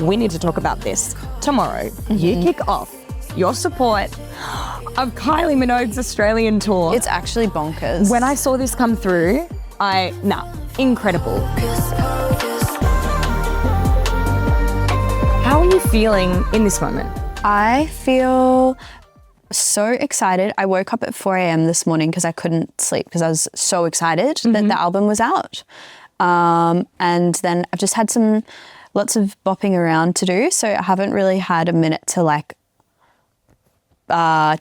we need to talk about this. Tomorrow, you kick off your support of Kylie Minogue's Australian tour. It's actually bonkers. When I saw this come through, incredible. How are you feeling in this moment? I feel so excited. I woke up at 4 a.m. this morning because I couldn't sleep because I was so excited that the album was out. And then I've just had lots of bopping around to do, so I haven't really had a minute to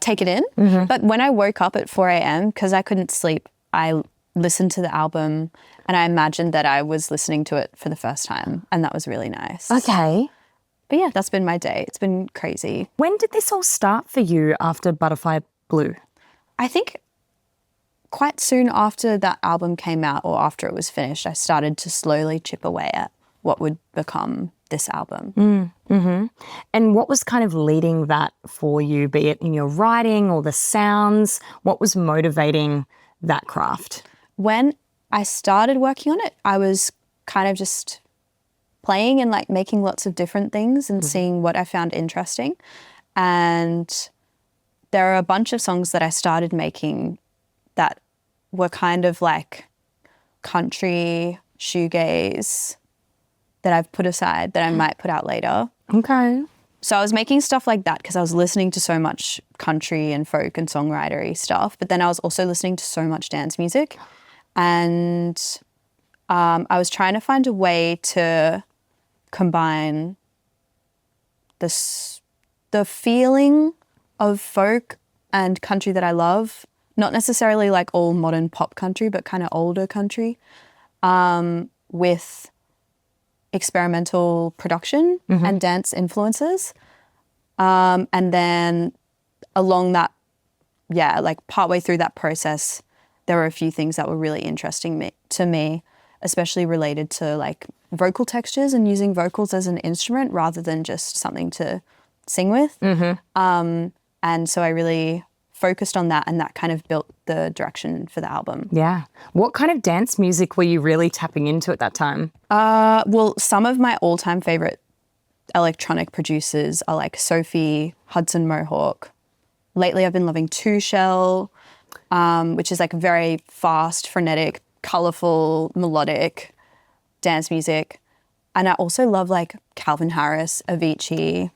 take it in. But when I woke up at 4 a.m. because I couldn't sleep, I listened to the album and I imagined that I was listening to it for the first time, and that was really nice. Okay. But yeah, that's been my day. It's been crazy. When did this all start for you after Butterfly Blue? I think quite soon after that album came out, or after it was finished, I started to slowly chip away at what would become this album. And what was kind of leading that for you, be it in your writing or the sounds? What was motivating that craft? When I started working on it, I was kind of just playing and making lots of different things and seeing what I found interesting. And there are a bunch of songs that I started making that were kind of like country, shoegaze that I've put aside that I might put out later. Okay. So I was making stuff like that because I was listening to so much country and folk and songwritery stuff, but then I was also listening to so much dance music. And I was trying to find a way to combine the feeling of folk and country that I love, not necessarily like all modern pop country, but kind of older country, with experimental production and dance influences. And then along that, partway through that process, there were a few things that were really interesting to me, especially related to vocal textures and using vocals as an instrument rather than just something to sing with. And so I really focused on that, and that kind of built the direction for the album. Yeah. What kind of dance music were you really tapping into at that time? Well, some of my all-time favorite electronic producers are like SOPHIE, Hudson Mohawk. Lately I've been loving Two Shell, which is very fast, frenetic, colourful, melodic dance music. And I also love Calvin Harris, Avicii.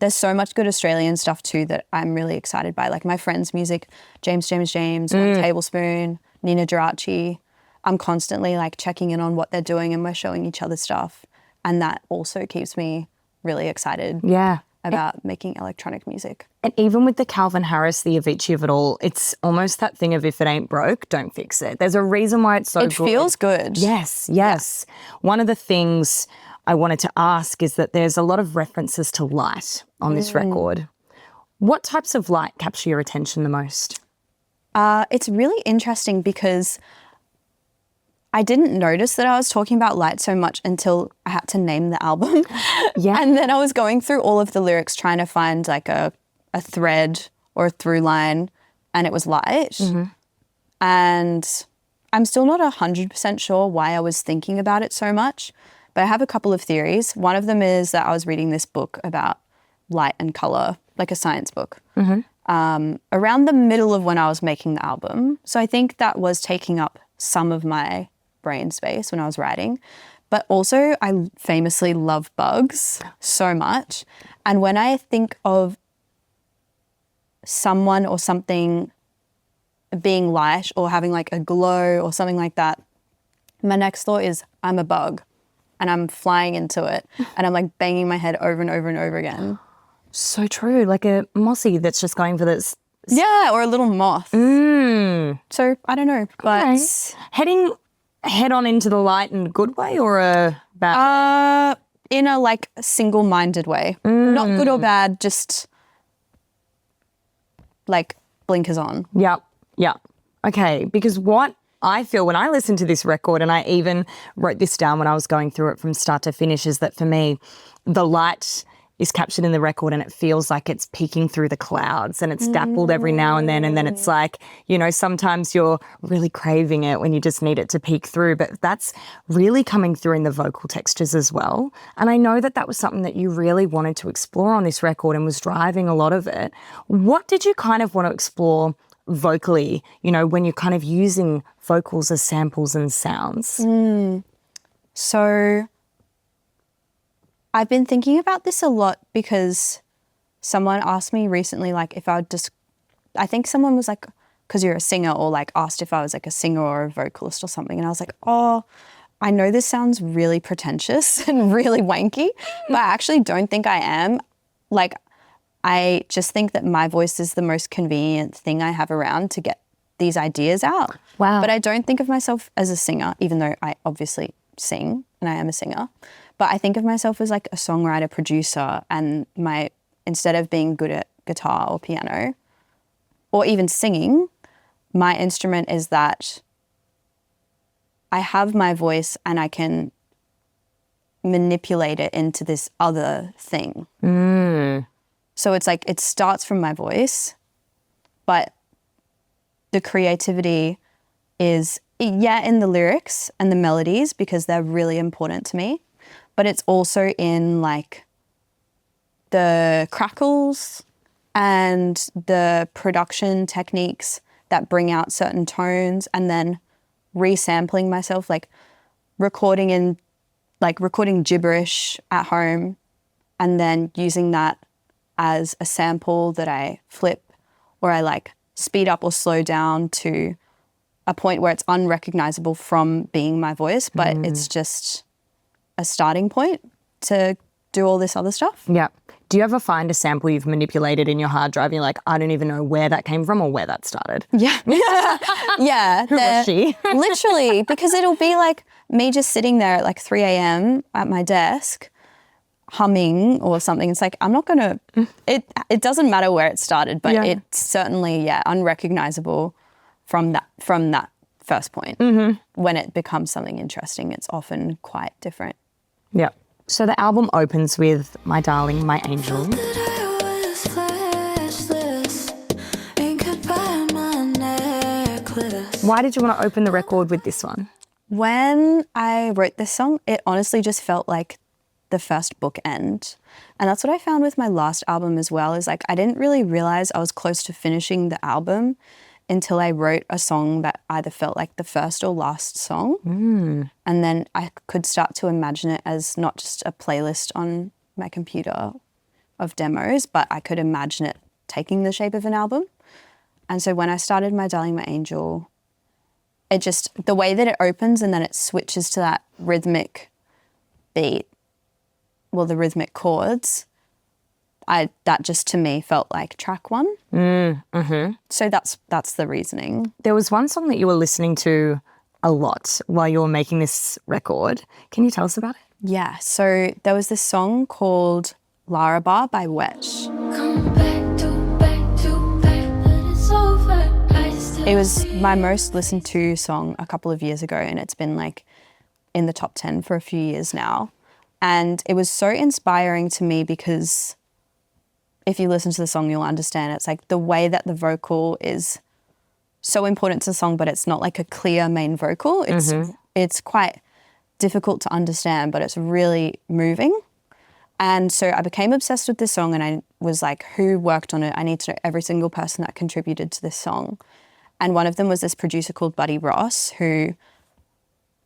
There's so much good Australian stuff too that I'm really excited by. My friends' music, James, One Tablespoon, Nina Geraci. I'm constantly checking in on what they're doing, and we're showing each other stuff. And that also keeps me really excited about making electronic music. And even with the Calvin Harris, the Avicii of it all, it's almost that thing of if it ain't broke, don't fix it. There's a reason why it's so good. It feels good. Yes. Yeah. One of the things I wanted to ask is that there's a lot of references to light on this record. What types of light capture your attention the most? It's really interesting because I didn't notice that I was talking about light so much until I had to name the album. And then I was going through all of the lyrics trying to find a thread or a through line, and it was light. And I'm still not 100% sure why I was thinking about it so much, but I have a couple of theories. One of them is that I was reading this book about light and colour, like a science book, around the middle of when I was making the album. So I think that was taking up some of my brain space when I was writing. But also I famously love bugs so much. And when I think of someone or something being light or having a glow or something like that, my next thought is I'm a bug and I'm flying into it and I'm banging my head over and over and over again. So true, like a mossy that's just going for this. Yeah, or a little moth. So I don't know, but heading head on into the light in a good way or a bad? In a single-minded way, not good or bad, just blinkers on. Yep. Okay, because what I feel when I listen to this record, and I even wrote this down when I was going through it from start to finish, is that for me, the light is captured in the record and it feels like it's peeking through the clouds and it's dappled every now and then it's like, you know, sometimes you're really craving it when you just need it to peek through, but that's really coming through in the vocal textures as well. And I know that that was something that you really wanted to explore on this record and was driving a lot of it. What did you kind of want to explore vocally, you know, when you're kind of using vocals as samples and sounds? So I've been thinking about this a lot because someone asked me recently, like, if I would just, I think someone was like, because you're a singer, or like asked if I was like a singer or a vocalist or something. And I was like, oh, I know this sounds really pretentious and really wanky, but I actually don't think I am. Like, I just think that my voice is the most convenient thing I have around to get these ideas out. Wow. But I don't think of myself as a singer, even though I obviously sing and I am a singer. But I think of myself as like a songwriter, producer, and instead of being good at guitar or piano or even singing, my instrument is that I have my voice and I can manipulate it into this other thing. So it's like it starts from my voice, but the creativity is, in the lyrics and the melodies because they're really important to me. But it's also in like the crackles and the production techniques that bring out certain tones, and then resampling myself, like recording gibberish at home and then using that as a sample that I flip or I like speed up or slow down to a point where it's unrecognizable from being my voice, but it's just a starting point to do all this other stuff. Yeah. Do you ever find a sample you've manipulated in your hard drive and you're like, I don't even know where that came from or where that started? Yeah. Yeah. Who was she? Literally, because it'll be like me just sitting there at like 3 a.m. at my desk humming or something. It's like, I'm not going to, it doesn't matter where it started, but it's certainly, unrecognizable from that first point. When it becomes something interesting, it's often quite different. Yeah. So the album opens with My Darling, My Angel. Why did you want to open the record with this one? When I wrote this song, it honestly just felt like the first bookend. And that's what I found with my last album as well, is like I didn't really realize I was close to finishing the album until I wrote a song that either felt like the first or last song. And then I could start to imagine it as not just a playlist on my computer of demos, but I could imagine it taking the shape of an album. And so when I started My Darling, My Angel, it just, the way that it opens and then it switches to that rhythmic beat, well, the rhythmic chords, that just to me felt like track one. So that's the reasoning. There was one song that you were listening to a lot while you were making this record. Can you tell us about it? Yeah, so there was this song called Larabar by Wetch. It was my most listened to song a couple of years ago, and it's been like in the top 10 for a few years now. And it was so inspiring to me because if you listen to the song, you'll understand it's like the way that the vocal is so important to the song, but it's not like a clear main vocal. It's quite difficult to understand, but it's really moving. And so I became obsessed with this song, and I was like, who worked on it? I need to know every single person that contributed to this song. And one of them was this producer called Buddy Ross, who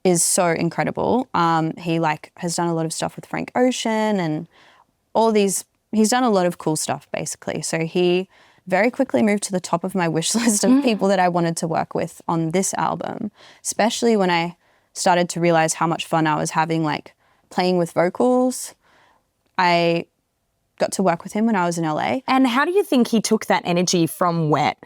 is so incredible. He like has done a lot of stuff with Frank Ocean and all these, he's done a lot of cool stuff basically. So he very quickly moved to the top of my wish list of people that I wanted to work with on this album, especially when I started to realize how much fun I was having like playing with vocals. I got to work with him when I was in LA. And how do you think he took that energy from Wet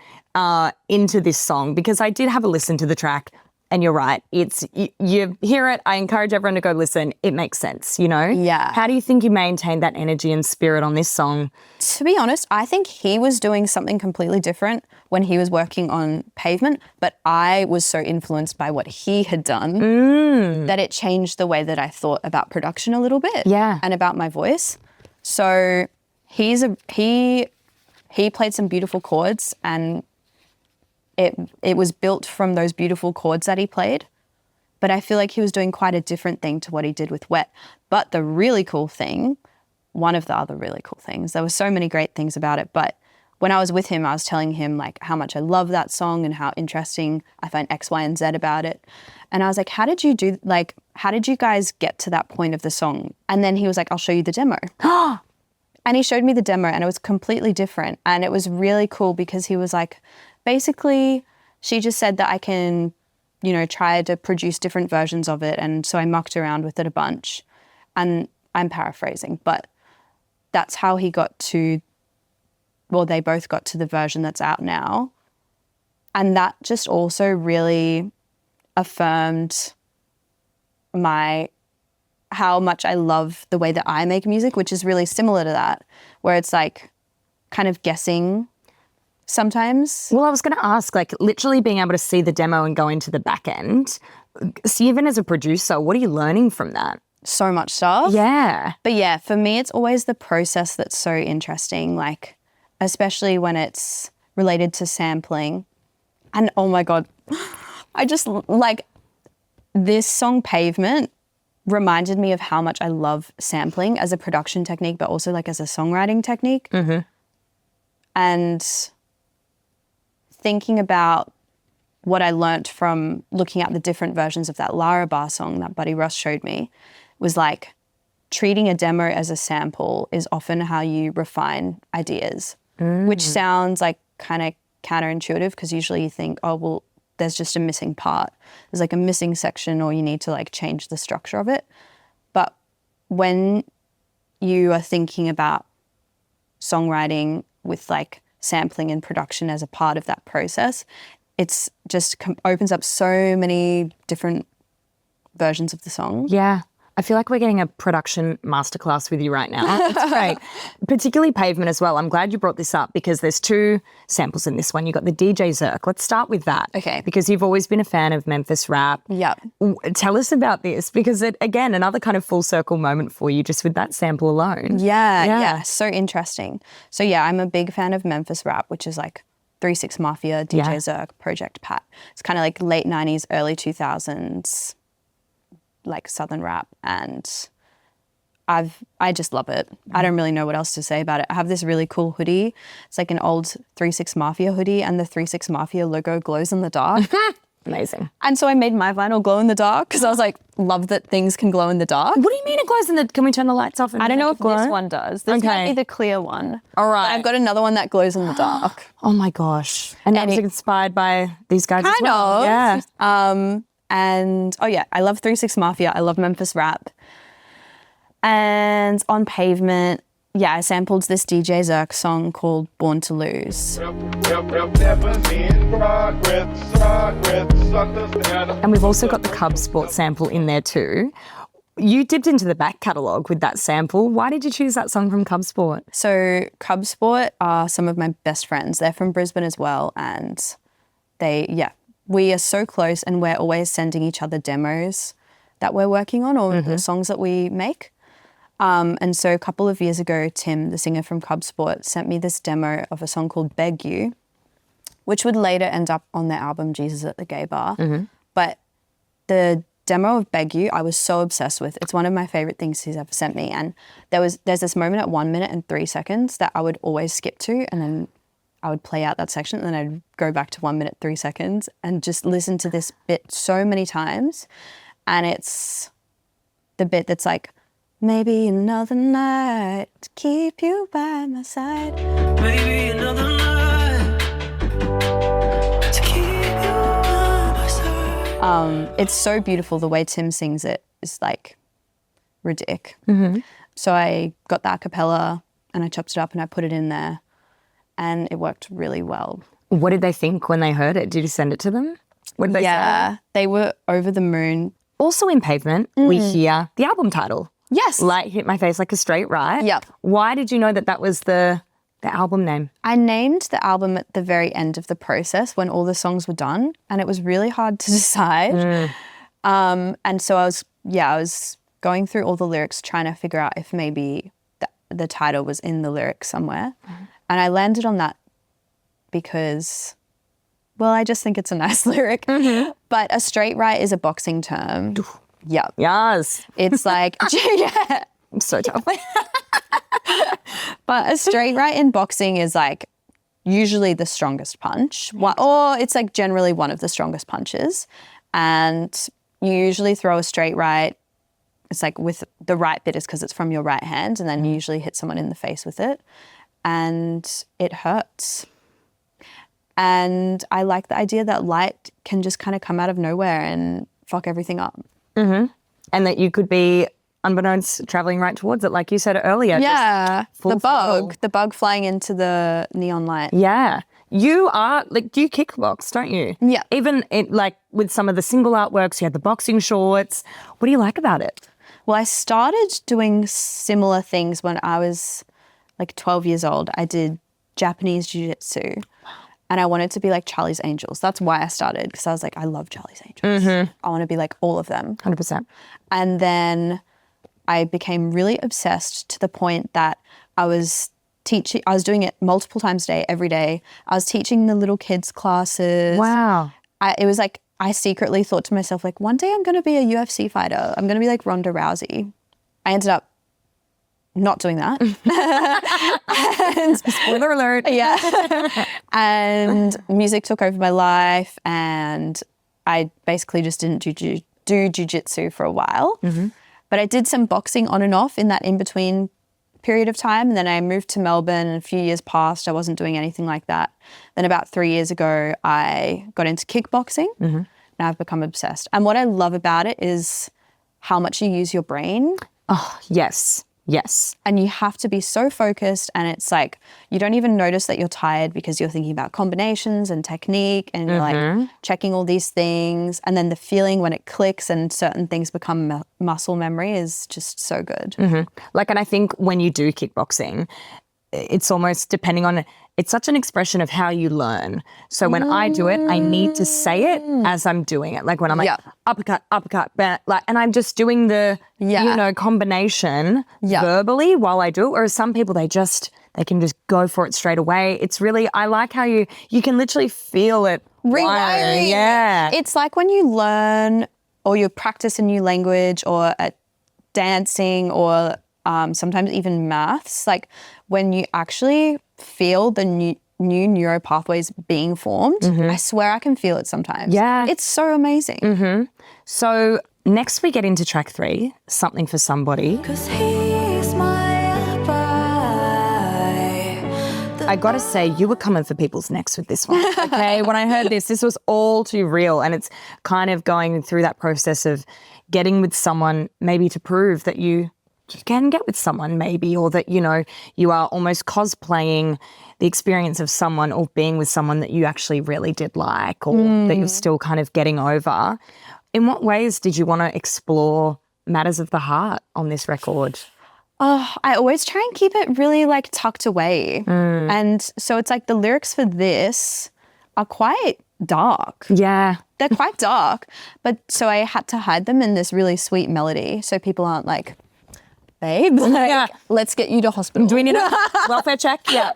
into this song? Because I did have a listen to the track, and you're right. It's you hear it. I encourage everyone to go listen. It makes sense, you know? Yeah. How do you think you maintained that energy and spirit on this song? To be honest, I think he was doing something completely different when he was working on Pavement, but I was so influenced by what he had done that it changed the way that I thought about production a little bit. Yeah. And about my voice. So he played some beautiful chords, and it was built from those beautiful chords that he played. But I feel like he was doing quite a different thing to what he did with Wet. But the really cool thing, one of the other really cool things, there were so many great things about it, but when I was with him, I was telling him like how much I love that song and how interesting I find X, Y, and Z about it. And I was like, how did you guys get to that point of the song? And then he was like, I'll show you the demo. And he showed me the demo, and it was completely different. And it was really cool because he was like, basically, she just said that I can, try to produce different versions of it. And so I mucked around with it a bunch. And I'm paraphrasing, but that's how he got to, well, they both got to the version that's out now. And that just also really affirmed how much I love the way that I make music, which is really similar to that, where it's like kind of guessing sometimes. Well, I was going to ask, like literally being able to see the demo and go into the back end. So even as a producer, what are you learning from that? So much stuff. Yeah. But yeah, for me, it's always the process that's so interesting, like especially when it's related to sampling. And oh my God, I just like this song Pavement reminded me of how much I love sampling as a production technique, but also like as a songwriting technique. Mm-hmm. And thinking about what I learnt from looking at the different versions of that Larabar song that Buddy Ross showed me was like treating a demo as a sample is often how you refine ideas, which sounds like kind of counterintuitive because usually you think, oh, well, there's just a missing part. There's like a missing section or you need to like change the structure of it. But when you are thinking about songwriting with like sampling and production as a part of that process, it's just opens up so many different versions of the song. Yeah. I feel like we're getting a production masterclass with you right now. It's great. Particularly Pavement as well. I'm glad you brought this up because there's two samples in this one. You got the DJ Zirk. Let's start with that. Okay. Because you've always been a fan of Memphis rap. Yep. Tell us about this because again, another kind of full circle moment for you just with that sample alone. Yeah. So interesting. So yeah, I'm a big fan of Memphis rap, which is like 3 6 Mafia, DJ Zirk, Project Pat. It's kind of like late 90s, early 2000s. Like Southern rap, and I just love it. I don't really know what else to say about it. I have this really cool hoodie. It's like an old 3 6 Mafia hoodie, and the 3 6 Mafia logo glows in the dark. Amazing. And so I made my vinyl glow in the dark because I was like, love that things can glow in the dark. What do you mean it glows in the? Can we turn the lights off? And I don't know if glow? this one does. This might be the clear one. All right. But I've got another one that glows in the dark. Oh my gosh! And that was inspired by these guys as well. Kind of. Yeah. And oh yeah, I love 3 6 Mafia. I love Memphis rap. And on Pavement, yeah, I sampled this DJ Zirk song called Born to Lose. And we've also got the Cub Sport sample in there too. You dipped into the back catalogue with that sample. Why did you choose that song from Cub Sport? So Cub Sport are some of my best friends. They're from Brisbane as well. And we are so close and we're always sending each other demos that we're working on or the songs that we make. And so a couple of years ago, Tim, the singer from Cub Sport, sent me this demo of a song called Beg You, which would later end up on their album Jesus at the Gay Bar. But the demo of Beg You, I was so obsessed with. It's one of my favorite things he's ever sent me. And there's this moment at 1 minute and 3 seconds that I would always skip to, and then I would play out that section and then I'd go back to 1 minute, 3 seconds and just listen to this bit so many times. And it's the bit that's like, maybe another night to keep you by my side. Maybe another night to keep you by my side. It's so beautiful. The way Tim sings it is like ridiculous. So I got the acapella and I chopped it up and I put it in there. And it worked really well. What did they think when they heard it? Did you send it to them? What did they say? They were over the moon. Also in Pavement, we hear the album title. Yes. Light Hit My Face Like a Straight Right. Yep. Why did you know that was the album name? I named the album at the very end of the process when all the songs were done, and it was really hard to decide. And so I was going through all the lyrics trying to figure out if maybe the title was in the lyrics somewhere. And I landed on that because, well, I just think it's a nice lyric. But a straight right is a boxing term. Yep. Yes. It's like, yeah. I'm so tough. But a straight right in boxing is like usually the strongest punch, or it's like generally one of the strongest punches. And you usually throw a straight right. It's like with the right bit is because it's from your right hand, and then you usually hit someone in the face with it, and it hurts. And I like the idea that light can just kind of come out of nowhere and fuck everything up. And that you could be, unbeknownst, traveling right towards it, like you said earlier. Yeah, the bug flying into the neon light. Yeah. You are, like, you kickbox, don't you? Yeah. Even like with some of the single artworks, you had the boxing shorts. What do you like about it? Well, I started doing similar things when I was like 12 years old. I did Japanese jiu-jitsu and I wanted to be like Charlie's Angels. That's why I started, because I was like, I love Charlie's Angels. I want to be like all of them. 100%. And then I became really obsessed to the point that I was doing it multiple times a day, every day. I was teaching the little kids classes. Wow. It was like, I secretly thought to myself, like, one day I'm going to be a UFC fighter. I'm going to be like Ronda Rousey. I ended up not doing that. Spoiler alert. Yeah. And music took over my life, and I basically just didn't do jiu-jitsu for a while. But I did some boxing on and off in that in-between period of time. And then I moved to Melbourne, and a few years passed. I wasn't doing anything like that. Then about 3 years ago, I got into kickboxing, and I've become obsessed. And what I love about it is how much you use your brain. Oh, yes. Yes. And you have to be so focused, and it's like you don't even notice that you're tired because you're thinking about combinations and technique, and you're like checking all these things. And then the feeling when it clicks and certain things become muscle memory is just so good. Like, and I think when you do kickboxing, it's almost depending on, it's such an expression of how you learn. So when I do it, I need to say it as I'm doing it. Like when I'm like uppercut, like, and I'm just doing the, you know, combination verbally while I do it. Whereas some people, they can just go for it straight away. It's really, I like how you can literally feel it. Rewiring. Yeah. It's like when you learn or you practice a new language or at dancing or sometimes even maths, like when you actually feel the new neural pathways being formed, I swear I can feel it sometimes. Yeah. It's so amazing. So next we get into track 3, Something for Somebody. 'Cause he's my alibi. I gotta say, you were coming for people's necks with this one, okay? When I heard this was all too real, and it's kind of going through that process of getting with someone maybe to prove that you can get with someone maybe, or that, you know, you are almost cosplaying the experience of someone or being with someone that you actually really did like, or that you're still kind of getting over. In what ways did you want to explore matters of the heart on this record? Oh, I always try and keep it really like tucked away. And so it's like the lyrics for this are quite dark. Yeah. They're quite dark. But so I had to hide them in this really sweet melody so people aren't like, babe, like, let's get you to hospital. Do we need a welfare check? Yeah.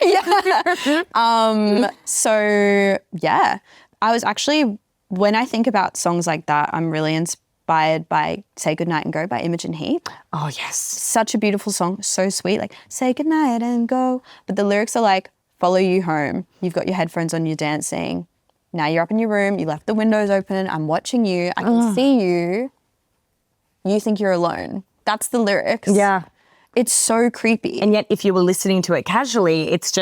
So yeah, I was actually, when I think about songs like that, I'm really inspired by Say Goodnight and Go by Imogen Heap. Oh, yes. Such a beautiful song, so sweet, like say goodnight and go. But the lyrics are like, follow you home. You've got your headphones on, you're dancing. Now you're up in your room, you left the windows open, I'm watching you, I can see you. You think you're alone. That's the lyrics. Yeah. It's so creepy. And yet if you were listening to it casually, it's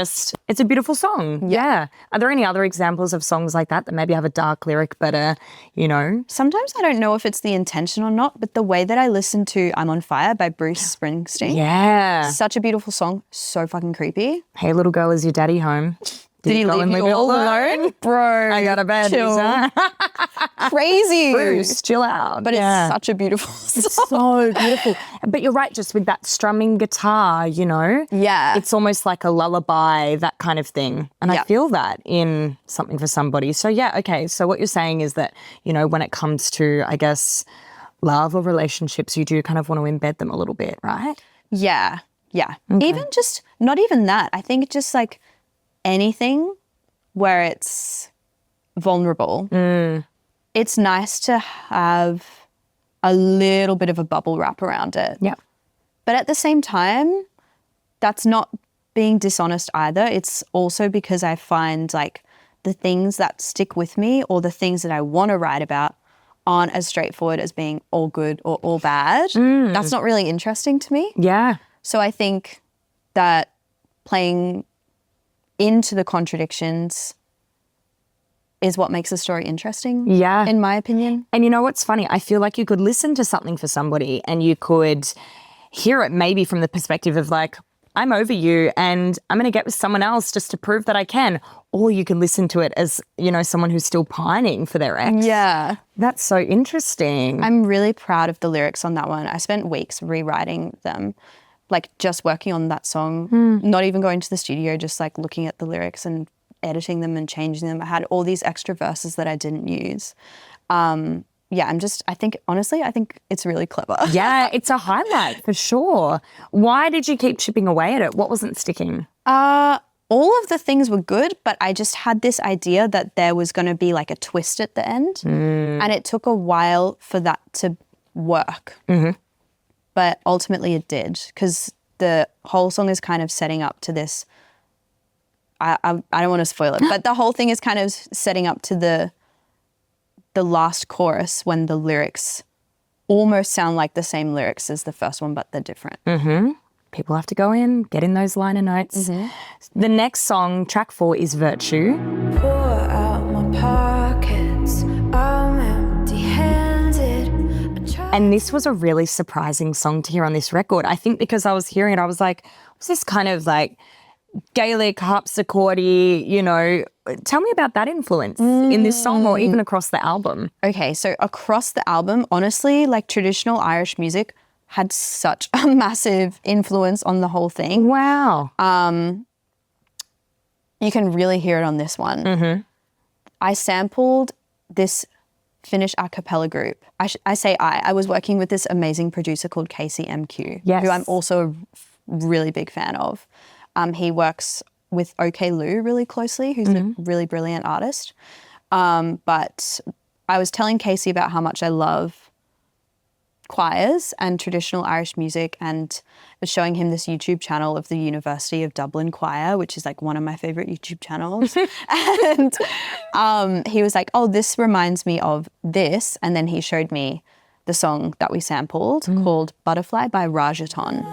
a beautiful song. Yeah. Are there any other examples of songs like that maybe have a dark lyric but, you know? Sometimes I don't know if it's the intention or not, but the way that I listen to I'm on Fire by Bruce Springsteen. Yeah. Such a beautiful song. So fucking creepy. Hey, little girl, is your daddy home? Did he leave you all alone? Bro. I got a bed. Chill. Crazy. Bruce, chill out. But it's such a beautiful song. So beautiful. But you're right, just with that strumming guitar, you know? Yeah. It's almost like a lullaby, that kind of thing. And I feel that in Something for Somebody. So yeah, okay. So what you're saying is that, you know, when it comes to, I guess, love or relationships, you do kind of want to embed them a little bit, right? Yeah. Yeah. Even just, not even that. I think just like anything where it's vulnerable. It's nice to have a little bit of a bubble wrap around it. Yeah. But at the same time, that's not being dishonest either. It's also because I find like the things that stick with me or the things that I want to write about aren't as straightforward as being all good or all bad. That's not really interesting to me. Yeah. So I think that playing into the contradictions is what makes a story interesting. Yeah. In my opinion. And you know what's funny? I feel like you could listen to something for somebody and you could hear it maybe from the perspective of like, I'm over you and I'm going to get with someone else just to prove that I can. Or you can listen to it as, you know, someone who's still pining for their ex. Yeah. That's so interesting. I'm really proud of the lyrics on that one. I spent weeks rewriting them, like just working on that song, not even going to the studio, just like looking at the lyrics and editing them and changing them. I had all these extra verses that I didn't use. Yeah, I think it's really clever. Yeah, it's a highlight for sure. Why did you keep chipping away at it? What wasn't sticking? All of the things were good, but I just had this idea that there was going to be like a twist at the end. And it took a while for that to work. But ultimately it did, because the whole song is kind of setting up to this. I don't want to spoil it, but the whole thing is kind of setting up to the last chorus when the lyrics almost sound like the same lyrics as the first one, but they're different. People have to go in, get in those liner notes. The next song, track 4, is Virtue. Pour out my pockets, I'm empty-handed. And this was a really surprising song to hear on this record. I think because I was hearing it, I was like, was this kind of like Gaelic, harpsichordy, you know? Tell me about that influence in this song or even across the album. Okay, so across the album, honestly, like traditional Irish music had such a massive influence on the whole thing. Wow. You can really hear it on this one. I sampled this Finnish acapella group. I was working with this amazing producer called Casey MQ, who I'm also a really big fan of. He works with OK Lou really closely, who's a really brilliant artist. But I was telling Casey about how much I love choirs and traditional Irish music, and was showing him this YouTube channel of the University of Dublin Choir, which is like one of my favorite YouTube channels. And he was like, oh, this reminds me of this. And then he showed me the song that we sampled called Butterfly by Rajaton.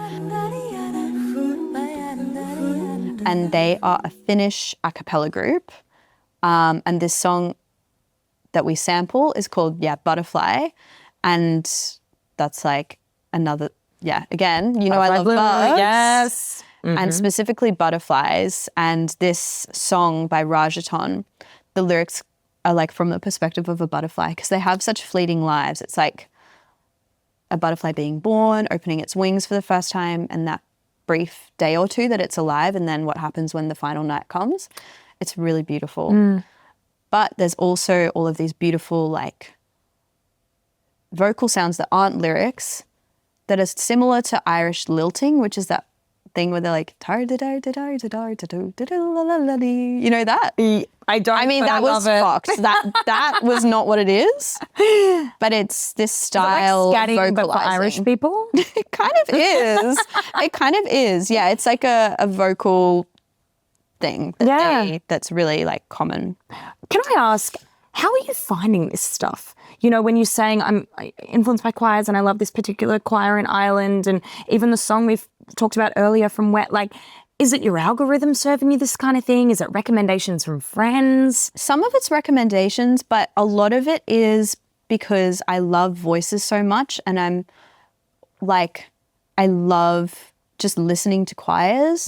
And they are a Finnish a cappella group. And this song that we sample is called, Butterfly. And that's like another, again, you know, I love birds. Yes. And specifically butterflies. And this song by Rajaton, the lyrics are like from the perspective of a butterfly because they have such fleeting lives. It's like a butterfly being born, opening its wings for the first time, and that brief day or two that it's alive, and then what happens when the final night comes. It's really beautiful. But there's also all of these beautiful like vocal sounds that aren't lyrics that are similar to Irish lilting, which is that thing where they're like, you know that? I don't. I mean, that was fucked. That was not what it is. But it's this style like scatting, of but for Irish people? It kind of is. It kind of is. Yeah, it's like a vocal thing that's really like common. Can I ask, how are you finding this stuff? You know, when you're saying I'm influenced by choirs and I love this particular choir in Ireland, and even the song we've talked about earlier from Wet, like, is it your algorithm serving you this kind of thing? Is it recommendations from friends? Some of it's recommendations, but a lot of it is because I love voices so much, and I'm like, I love just listening to choirs.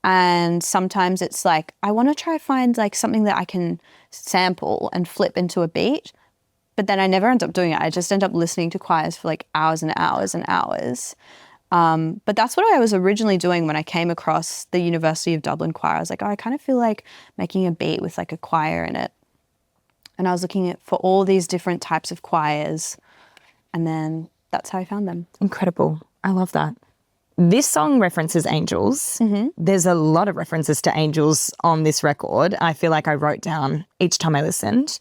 And sometimes it's like, I want to try find like something that I can sample and flip into a beat. But then I never end up doing it. I just end up listening to choirs for like hours and hours and hours. But that's what I was originally doing when I came across the University of Dublin choir. I was like, oh, I kind of feel like making a beat with like a choir in it. And I was looking for all these different types of choirs. And then that's how I found them. Incredible. I love that. This song references angels. There's a lot of references to angels on this record. I feel like I wrote down each time I listened.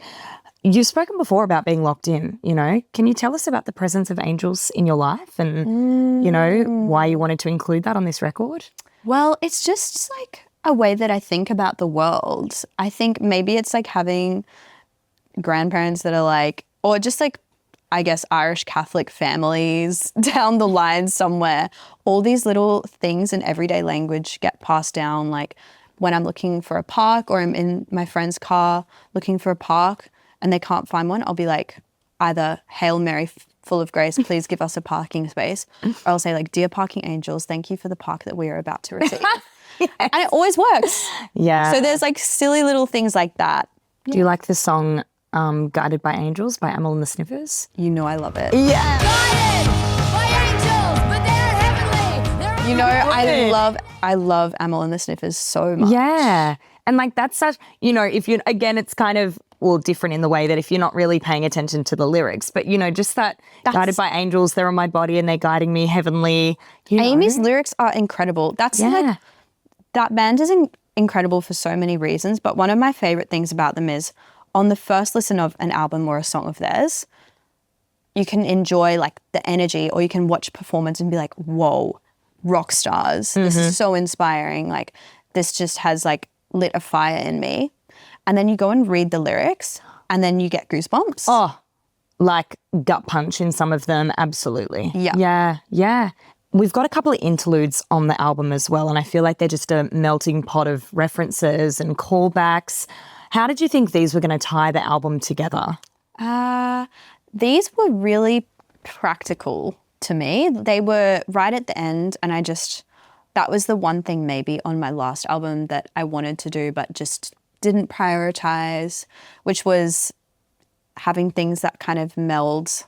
You've spoken before about being locked in, you know. Can you tell us about the presence of angels in your life and, you know, why you wanted to include that on this record? Well, it's just like a way that I think about the world. I think maybe it's like having grandparents that are like, or just like, I guess, Irish Catholic families down the line somewhere. All these little things in everyday language get passed down. Like when I'm looking for a park or I'm in my friend's car looking for a park and they can't find one, I'll be like, either Hail Mary, full of grace, please give us a parking space. Or I'll say like, dear parking angels, thank you for the park that we are about to receive. Yes. And it always works. Yeah. So there's like silly little things like that. Do you like the song Guided by Angels by Amyl and the Sniffers? You know I love it. Yeah. Guided by angels, but they're heavenly. They're You know, I love Amyl and the Sniffers so much. Yeah. And like that's such, you know, if you, again, it's kind of, well, different in the way that if you're not really paying attention to the lyrics, but you know, just that guided by angels, they're on my body and they're guiding me heavenly. You know? Amy's lyrics are incredible. That's like, that band is incredible for so many reasons, but one of my favorite things about them is on the first listen of an album or a song of theirs, you can enjoy like the energy, or you can watch performance and be like, whoa, rock stars. This is so inspiring. Like this just has like lit a fire in me. And then you go and read the lyrics and then you get goosebumps. Oh, like gut punch in some of them. Absolutely. Yeah. Yeah. Yeah. We've got a couple of interludes on the album as well, and I feel like they're just a melting pot of references and callbacks. How did you think these were going to tie the album together? These were really practical to me. They were right at the end, and that was the one thing maybe on my last album that I wanted to do but just didn't prioritize, which was having things that kind of meld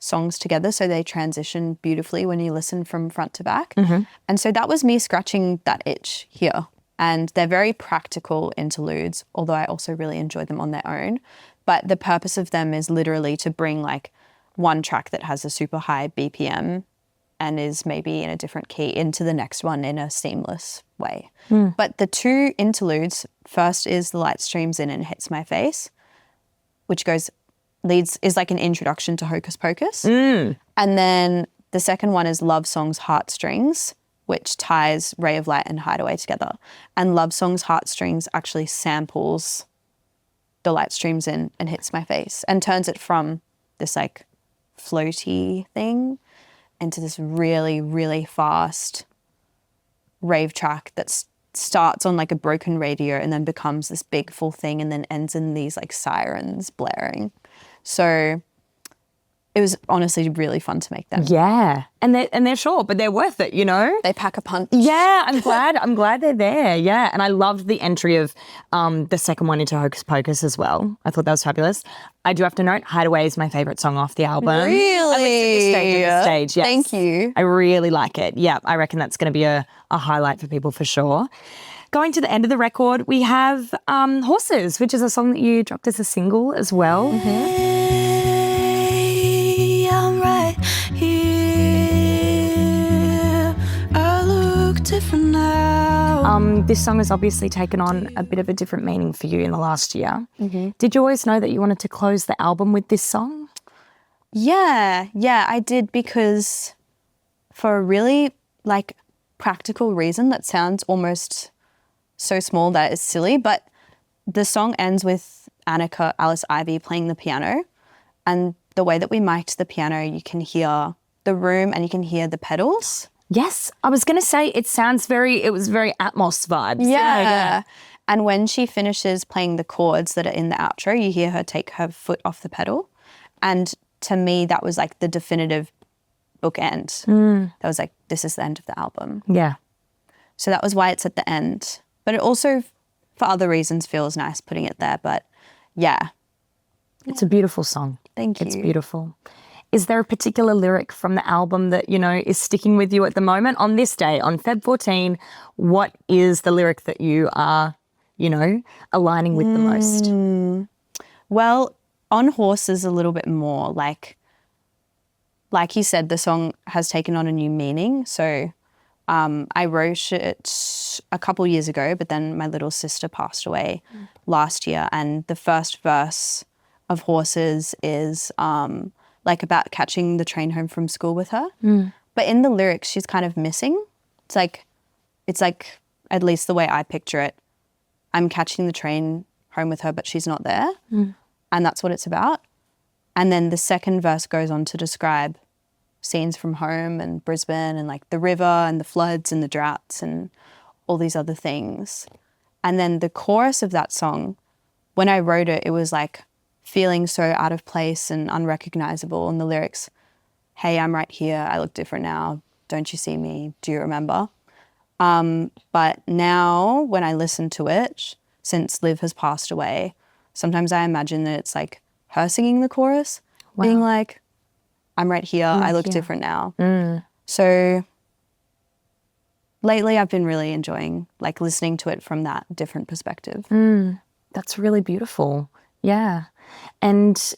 songs together so they transition beautifully when you listen from front to back. And so that was me scratching that itch here. And they're very practical interludes, although I also really enjoy them on their own. But the purpose of them is literally to bring like one track that has a super high BPM and is maybe in a different key into the next one in a seamless way. But the two interludes, first is The Light Streams In and Hits My Face, which is like an introduction to Hocus Pocus. And then the second one is Love Song's Heartstrings, which ties Ray of Light and Hideaway together. And Love Song's Heartstrings actually samples The Light Streams In and Hits My Face and turns it from this like floaty thing into this really, really fast rave track that starts on like a broken radio and then becomes this big full thing and then ends in these like sirens blaring. So it was honestly really fun to make them. Yeah. And they're short, but they're worth it, you know? They pack a punch. Yeah, I'm glad they're there. Yeah. And I loved the entry of the second one into Hocus Pocus as well. I thought that was fabulous. I do have to note, Hideaway is my favourite song off the album. Really? At this stage, yes. Thank you. I really like it. Yeah, I reckon that's going to be a highlight for people for sure. Going to the end of the record, we have Horses, which is a song that you dropped as a single as well. Hey, I'm right here. I look different now. This song has obviously taken on a bit of a different meaning for you in the last year. Did you always know that you wanted to close the album with this song? Yeah, I did, because for a really like practical reason that sounds almost so small that it's silly, but the song ends with Annika, Alice Ivy, playing the piano, and the way that we mic'd the piano, you can hear the room and you can hear the pedals. Yes, I was going to say it was very Atmos vibes. Yeah. And when she finishes playing the chords that are in the outro, you hear her take her foot off the pedal. And to me, that was like the definitive bookend. That was like, this is the end of the album. Yeah. So that was why it's at the end. But it also, for other reasons, feels nice putting it there. But yeah. It's a beautiful song. Thank you. It's beautiful. Is there a particular lyric from the album that, you know, is sticking with you at the moment? On this day, on Feb 14, what is the lyric that you are, you know, aligning with the most? Well, on Horses a little bit more. Like you said, the song has taken on a new meaning. So I wrote it a couple years ago, but then my little sister passed away last year. And the first verse of Horses is like about catching the train home from school with her. But in the lyrics, she's kind of missing. It's like, at least the way I picture it, I'm catching the train home with her, but she's not there. And that's what it's about. And then the second verse goes on to describe scenes from home and Brisbane and like the river and the floods and the droughts and all these other things. And then the chorus of that song, when I wrote it, it was like feeling so out of place and unrecognizable. And the lyrics, hey, I'm right here. I look different now. Don't you see me? Do you remember? But now when I listen to it, since Liv has passed away, sometimes I imagine that it's like her singing the chorus, being like, I'm right here. I look different now. So lately I've been really enjoying like listening to it from that different perspective. That's really beautiful. Yeah. And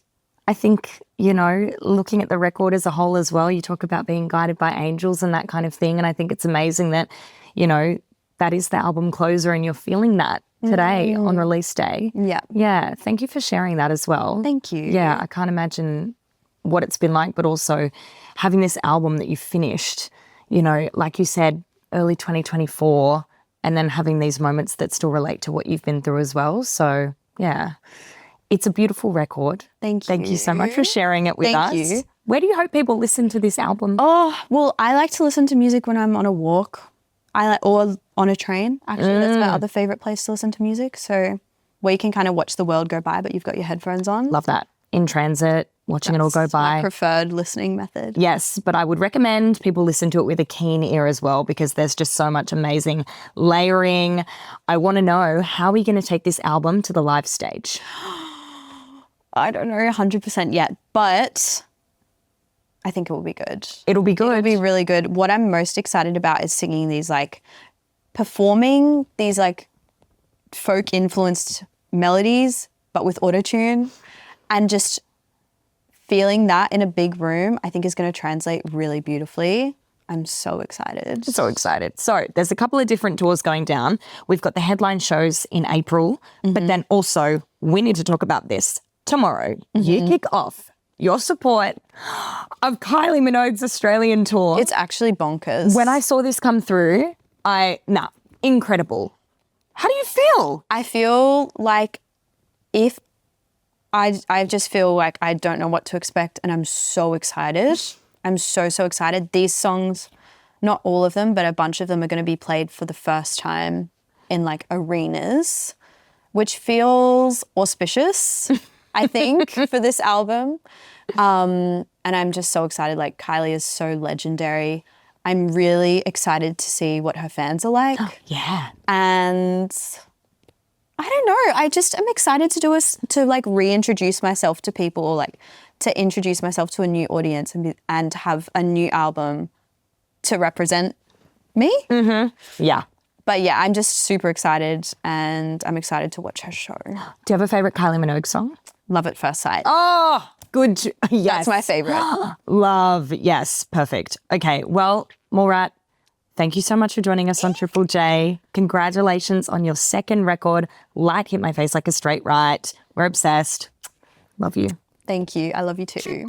I think, you know, looking at the record as a whole as well, you talk about being guided by angels and that kind of thing. And I think it's amazing that, you know, that is the album closer and you're feeling that today on release day. Yeah. Yeah. Thank you for sharing that as well. Thank you. Yeah. I can't imagine what it's been like, but also having this album that you finished, you know, like you said, early 2024, and then having these moments that still relate to what you've been through as well. So, yeah, it's a beautiful record. Thank you. Thank you so much for sharing it with us. Thank you. Where do you hope people listen to this album? Oh, well, I like to listen to music when I'm on a walk. Or on a train. Actually, that's my other favorite place to listen to music. So where you can kind of watch the world go by, but you've got your headphones on. Love that. In transit, watching it all go by. My preferred listening method. Yes, but I would recommend people listen to it with a keen ear as well because there's just so much amazing layering. I want to know, how are we going to take this album to the live stage? I don't know 100% yet, but I think it will be good. It'll be good. It'll be really good. What I'm most excited about is singing these like, performing these like folk influenced melodies, but with autotune, and just feeling that in a big room, I think is going to translate really beautifully. I'm so excited. So excited. So there's a couple of different tours going down. We've got the headline shows in April, but then also we need to talk about this. Tomorrow, you kick off your support of Kylie Minogue's Australian tour. It's actually bonkers. When I saw this come through, incredible. How do you feel? I feel like I just feel like I don't know what to expect, and I'm so excited. I'm so excited. These songs, not all of them, but a bunch of them are going to be played for the first time in like arenas, which feels auspicious, I think, for this album. And I'm just so excited. Like, Kylie is so legendary. I'm really excited to see what her fans are like. Yeah. And I don't know. I just am excited to like reintroduce myself to people, or like to introduce myself to a new audience and have a new album to represent me. Yeah. But yeah, I'm just super excited, and I'm excited to watch her show. Do you have a favourite Kylie Minogue song? Love at First Sight. Oh, good. Yes. That's my favourite. Love. Yes. Perfect. Okay. Well, Mallrat, thank you so much for joining us on Triple J. Congratulations on your second record. Light hit my face like a straight right. We're obsessed. Love you. Thank you. I love you too.